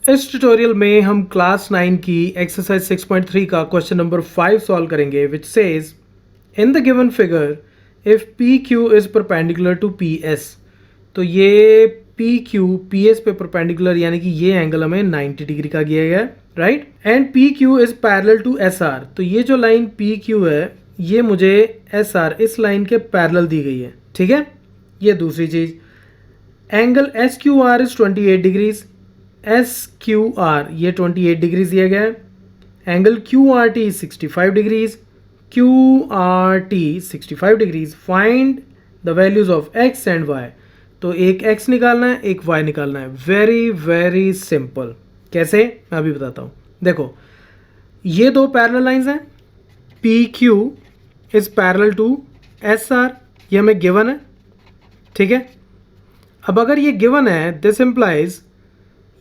इस ट्यूटोरियल में हम क्लास 9 की एक्सरसाइज 6.3 का क्वेश्चन नंबर 5 सॉल्व करेंगे which says in the given figure if P Q is perpendicular to P S. तो ये पी क्यू पी एस पे परपेंडिकुलर यानी कि ये एंगल हमें 90 डिग्री का दिया गया है, right. And P Q is parallel to S R. तो ये जो लाइन पी क्यू है ये मुझे एस आर इस लाइन के पैरेलल दी गई है, ठीक है। ये दूसरी चीज़, angle S Q R is 28 degrees, S Q R ये 28 डिग्रीज दिया गया है। Angle Q R T 65 degrees, Q R T 65 degrees. Find the values of x and Y. तो एक एक्स निकालना है, एक वाई निकालना है। Very very simple. कैसे, मैं अभी बताता हूँ। देखो ये दो पैरेलल लाइंस हैं, P Q is parallel to S R, ये हमें गिवन है, ठीक है। अब अगर ये गिवन है दिस इम्प्लाइज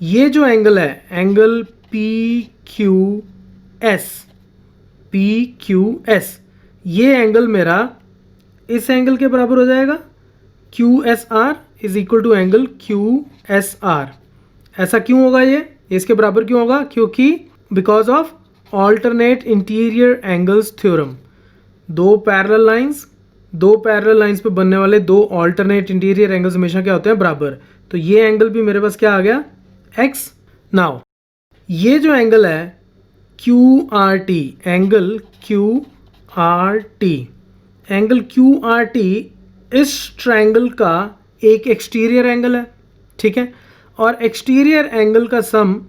ये जो एंगल है angle P Q S, P Q S, ये एंगल मेरा इस एंगल के बराबर हो जाएगा। Q S R is equal to angle Q S R. ऐसा क्यों होगा, ये इसके बराबर क्यों होगा? क्योंकि because of alternate interior angles theorem. दो पैरेलल लाइंस पे बनने वाले दो ऑल्टरनेट इंटीरियर एंगल्स हमेशा क्या होते हैं? बराबर। तो ये एंगल भी मेरे पास क्या आ गया? x। नाउ ये जो एंगल है Q R T, angle Q R T, angle Q R T इस ट्रायंगल का एक एक्सटीरियर एंगल है, ठीक है। और एक्सटीरियर एंगल का सम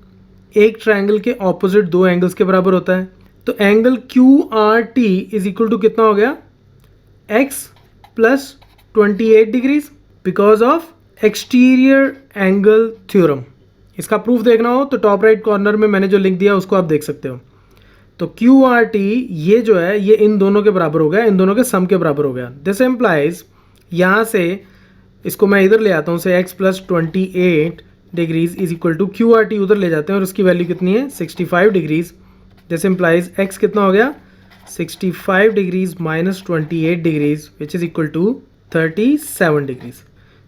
एक ट्रायंगल के ऑपोजिट दो एंगल्स के बराबर होता है। तो angle Q R T is equal to कितना हो गया? x plus 28 degrees because of exterior angle theorem. इसका प्रूफ देखना हो तो टॉप राइट कॉर्नर में मैंने जो लिंक दिया उसको आप देख सकते हो। तो क्यू आर टी ये जो है ये इन दोनों के बराबर हो गया, इन दोनों के सम के बराबर हो गया। दिस एम्प्लाइज यहाँ से इसको मैं इधर ले आता हूँ, से x plus 28 degrees is equal to Q R T उधर ले जाते हैं और उसकी वैल्यू कितनी है? 65 डिग्रीज। दिस एम्प्लाइज x कितना हो गया? 65 degrees minus 28 degrees which is equal to 37 degrees.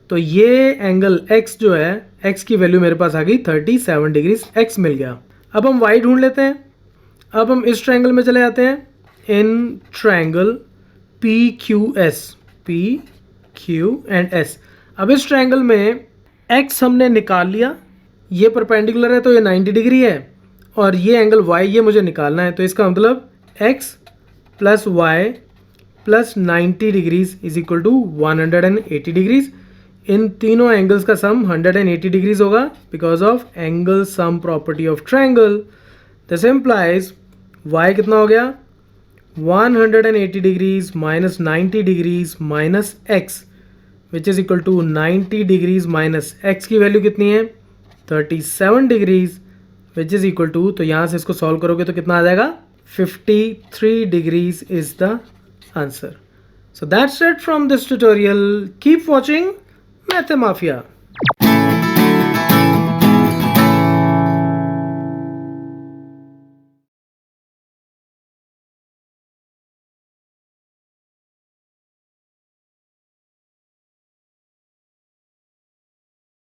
तो ये एंगल x जो है, x की वैल्यू मेरे पास आ गई 37 डिग्रीज, x मिल गया। अब हम y ढूंढ लेते हैं। अब हम इस ट्रायंगल में चले जाते हैं, in triangle P Q S, P Q and S. अब इस ट्रायंगल में x हमने निकाल लिया, ये परपेंडिकुलर है तो ये 90 डिग्री है, और ये एंगल y ये मुझे निकालना है। तो इसका मतलब x plus y plus 90 degrees is equal to 180 degrees. इन तीनों एंगल्स का सम 180 डिग्रीज होगा because of angle sum property of triangle. This implies y कितना हो गया? 180 degrees minus 90 degrees minus x which is equal to 90 degrees minus x की value कितनी है? 37 degrees which is equal to, तो यहाँ से इसको सॉल्व करोगे तो कितना आ जाएगा? 53 degrees is the answer. So that's it from this tutorial. Keep watching Mathemafia.